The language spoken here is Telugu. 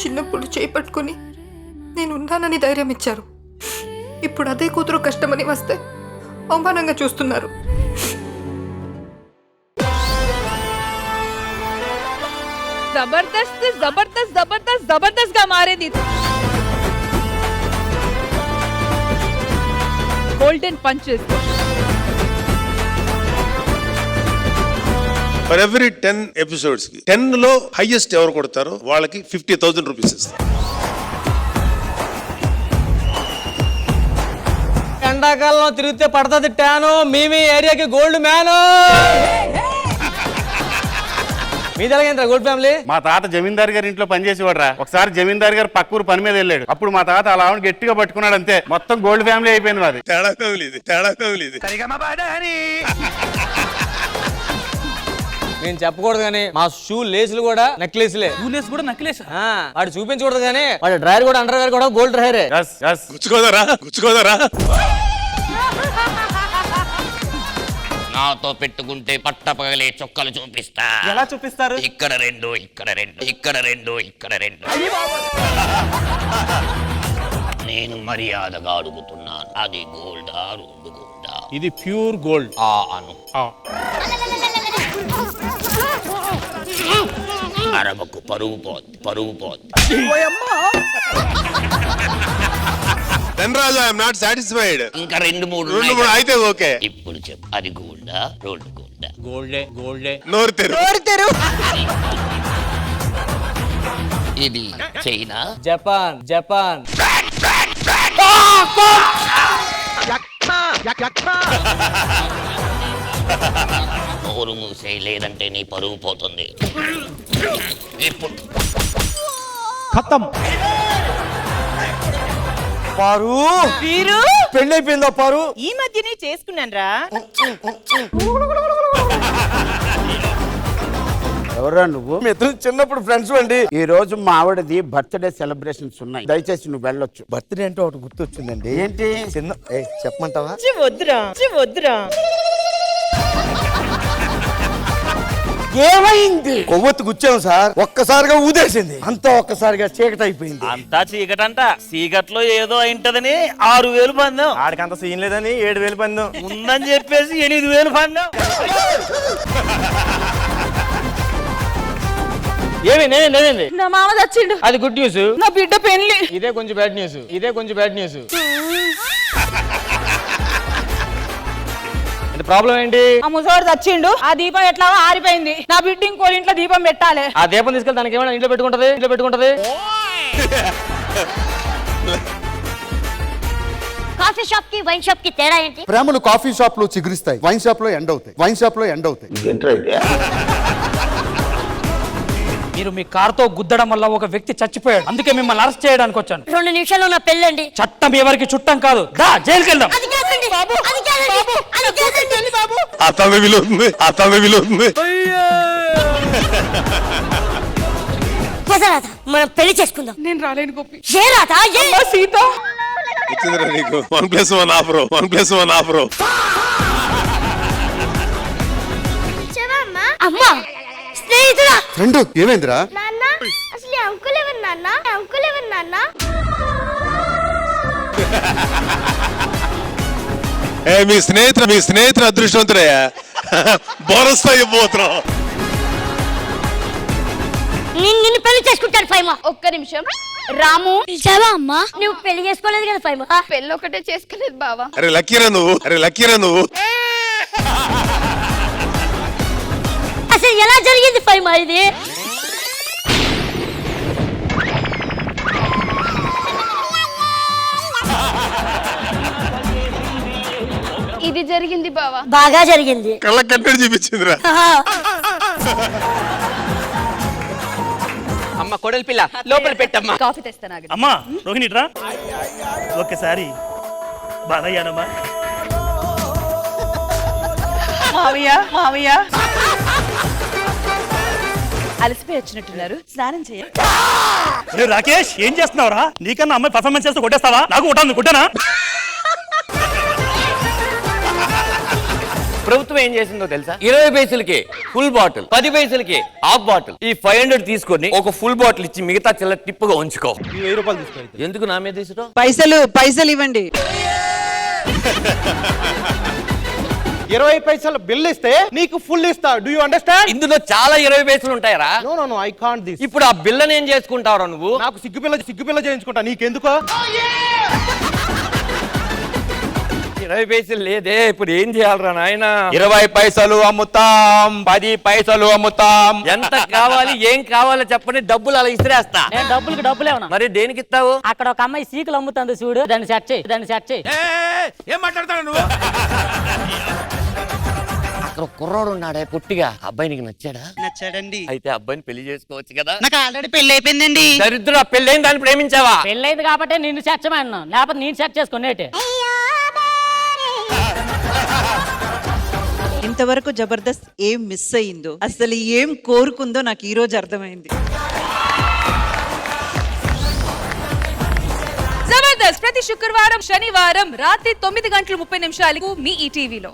చిన్నప్పుడు చేపట్టుకుని నేను ఉన్నానని ధైర్యం ఇచ్చారు. ఇప్పుడు అదే కూతురు కష్టమని వస్తే అవమానంగా చూస్తున్నారు. జబర్దస్త్ జబర్దస్త్ జబర్దస్త్ జబర్దస్త్ గా మారేది. Golden punches. For every 10 episodes కి 10 లో హైయెస్ట్ ఎవరు కొడతారో వాళ్ళకి 50,000 రూపీస్ ఇస్తారు. ఎండాకాలంలో తిరిగితే పడుతుంది ట్యాను. మీ ఏరియాకి గోల్డ్ మ్యాను. మీ తెలంగాణ గోల్డ్ ఫ్యామిలీ. మా తాత జమీందార్ గారి ఇంట్లో పనిచేసేవాడరా. ఒకసారి జమీందార్ గారు పక్కూరు పని మీద వెళ్ళాడు. అప్పుడు మా తాత అలా గట్టిగా పట్టుకున్నాడు, అంతే మొత్తం గోల్డ్ ఫ్యామిలీ అయిపోయింది మాది. తేడా ఫ్యామిలీ ఇది. నేను చెప్పకూడదు కానీ మా షూ లేసులు కూడా నెక్లెస్లే. వాడు చూపించకూడదు కానీ వాడు డ్రైవర్ కూడా అండర్ వేర్ కూడా గోల్డ్ డ్రైవరే. గుచ్చుకోదరా నాతో పెట్టుకుంటే పట్టపగలే చొక్కలు చూపిస్తా. ఎలా చూపిస్తారు? ఇక్కడ రెండు, ఇక్కడ రెండు, ఇక్కడ రెండు, ఇక్కడ రెండు. నేను మర్యాదగా అడుగుతున్నాను, అది గోల్డా రెండు గోల్డా? ఇది ప్యూర్ గోల్డ్. అను అరవకు, పరుగు పోద్ది. Dhanraj, I'm not satisfied. ఇంకా రెండు మూడు అయితే ఓకే. ఇప్పుడు చెప్పు, అది గోల్డా రోల్డ్ గోల్డా? గోల్డే. నోరు తెరు. ఇది చైనా, జపాన్. నోరు మూసే, లేదంటే నీ పరుగు పోతుంది. ఇప్పుడు ఖతం. పారు వీరు పెళ్ళైపోయిందా? పారు ఈ మధ్యనే చేసుకున్నాను రా. ఎవరా నువ్వు? మీ ఇద్దరు చిన్నప్పుడు ఫ్రెండ్స్ అండి. ఈ రోజు మా ఆవిడది బర్త్డే సెలబ్రేషన్స్ ఉన్నాయి, దయచేసి నువ్వు వెళ్ళొచ్చు. బర్త్డే అంటే ఒకటి గుర్తొచ్చిందండి. ఏంటి? చిన్న చెప్పమంటావా? వద్దురా. ఏమైంది? కొవ్వొత్తు గుచ్చాం సార్, ఒక్కసారిగా ఊదేసింది. అంతా ఒక్కసారిగా చీకటి అయిపోయింది. అంతా చీకటంట. చీకట్లో ఏదో అయింటదని 6,000 పందెం. ఆడికంత సీన్ లేదని 7,000 పందెం. ఉందని చెప్పేసి 8,000 పందెం. ఏమైంది? నా మామ చచ్చిండు. అది గుడ్ న్యూస్. నా బిడ్డ పెళ్లి. ఇదే కొంచెం బ్యాడ్ న్యూస్. ప్రాబ్లం ఏంటి? ఆ ముసోడు చచ్చిండు. ఆ దీపం ఎట్లా ఆరిపోయింది. నా బిడ్డ ఇంకో ఇంట్లో దీపం పెట్టాలి. ఆ దీపం తీసుకెళ్ళి దానికి ఏమైనా ఇంట్లో పెట్టుకుంటది. కాఫీ షాప్ కి వైన్ షాప్ కి తేడా ఏంటి? ప్రేమలు కాఫీ షాప్ లో చిగురిస్తాయి, వైన్ షాప్ లో ఎండ్ అవుతాయి. మీరు మీ కారుతో గుద్దడం వల్ల ఒక వ్యక్తి చచ్చిపోయాడు. అందుకే మిమ్మల్ని అరెస్ట్ చేయడానికి వచ్చాను. 2 నిమిషాల్లో నా పెళ్ళండి. చట్టం ఎవరికి చుట్టం కాదు. జైలుకి వెళ్దాం. అతను విలువతుంది. మనం పెళ్లి చేసుకుందాం. నేను రాలేను గోపి. ఏ రాధా? సీత వచ్చిందిరా నీకు 1+1 ఆఫరు. అమ్మా, స్నేహితుడా. ఫ్రెండ్ ఏమైందిరా? నాన్న, అసలు అంకుల్ ఎవరు నాన్న? మీ స్నేహితుడు అదృష్టవంతుడయ్యా. బోనస్తో ఇవ్వబోతున్నాం. నిన్ను పెళ్లి చేసుకుంటాను ఫైమా. ఒక్క నిమిషం. రాము, పిలిచావా అమ్మా? నువ్వు పెళ్లి చేసుకోలేదు కదా ఫైమా? పెళ్ళి ఒకటే చేసుకోలేదు బావా. అరే లక్కీరా నువ్వు. అసలు ఎలా జరిగింది ఫైమా ఇది? ఇది జరిగింది బావా. బాగా జరిగింది. కళ్ళ కట్టడి చూపించిందిరా. అమ్మ కొడలి పిల్ల లోపల పెట్టమ్మా. కాఫీ తెస్తాను. అమ్మా రోహిణి రా ఒక్కసారి. బాధయ్యానమ్మా. మావయ్య అలసిపోయి వచ్చినట్టున్నారు, స్నానం చేయాలి. రాకేష్ ఏం చేస్తున్నావురా? నీకన్నా అమ్మాయి పర్ఫార్మెన్స్ చేస్తూ కొట్టేస్తావా? నాకు కొట్టాను, కొట్టానా? ప్రభుత్వం ఏం చేసిందో తెలుసా? 20 పైసలకి ఫుల్ బాటిల్, 10 పైసలకి హాఫ్ బాటిల్. ఈ 500 తీసుకొని ఒక ఫుల్ బాటిల్ ఇచ్చి మిగతా చిల్లర టిప్పుగా ఉంచుకో. 1000 రూపాయలు తీసుకో. ఎందుకు నా మీద తీసుకుంటావు? పైసలు ఇవ్వండి. 20 పైసలు బిల్ ఇస్తే నీకు ఫుల్ ఇస్తా. Do you understand? ఇందులో చాలా 20 పైసలు ఉంటాయరా. No I can't this. ఇప్పుడు ఆ బిల్లని ఏం చేసుకుంటావురా నువ్వు? నాకు సిగ్గుపిల్ల చేయించుకుంటా. నీకెందుకో? 20 పైసలు లేదే, ఇప్పుడు ఏం చేయాలరా నాయన? 20 పైసలు అమ్ముతాం, 10 పైసలు అమ్ముతాం. ఎంత కావాలి, ఏం కావాలో చెప్పని డబ్బులు అలా ఇసిరేస్తా. నేను డబ్బులు ఏమన్నా? మరి దేనికి ఇస్తావు? అక్కడ ఒక అమ్మాయి సీకులు అమ్ముతుంది చూడు, దాన్ని సెట్ చేయి. ఏం మాట్లాడతాడు నువ్వు? అక్కడ కుర్రోడు ఉన్నాడే పొట్టిగా, అబ్బాయి నీకు నచ్చాడా? నచ్చాడండి. అయితే అబ్బాయిని పెళ్లి చేసుకోవచ్చు కదా. నాకు ఆల్రెడీ పెళ్లి అయిపోయిందండి. దరిద్ర పెళ్ళైన దాన్ని ప్రేమించావా? పెళ్ళైంది కాబట్టి నిన్ను సెచ్చమన్నా, లేకపోతే నేను సెట్ చేసుకునేటి. ఇంతవరకు జబర్దస్త్ ఏం మిస్ అయ్యిందో, అసలు ఏం కోరుకుందో నాకు ఈ రోజు అర్థమైంది. జబర్దస్త్ ప్రతి శుక్రవారం శనివారం రాత్రి 9:30 మీ ఈటీవీలో.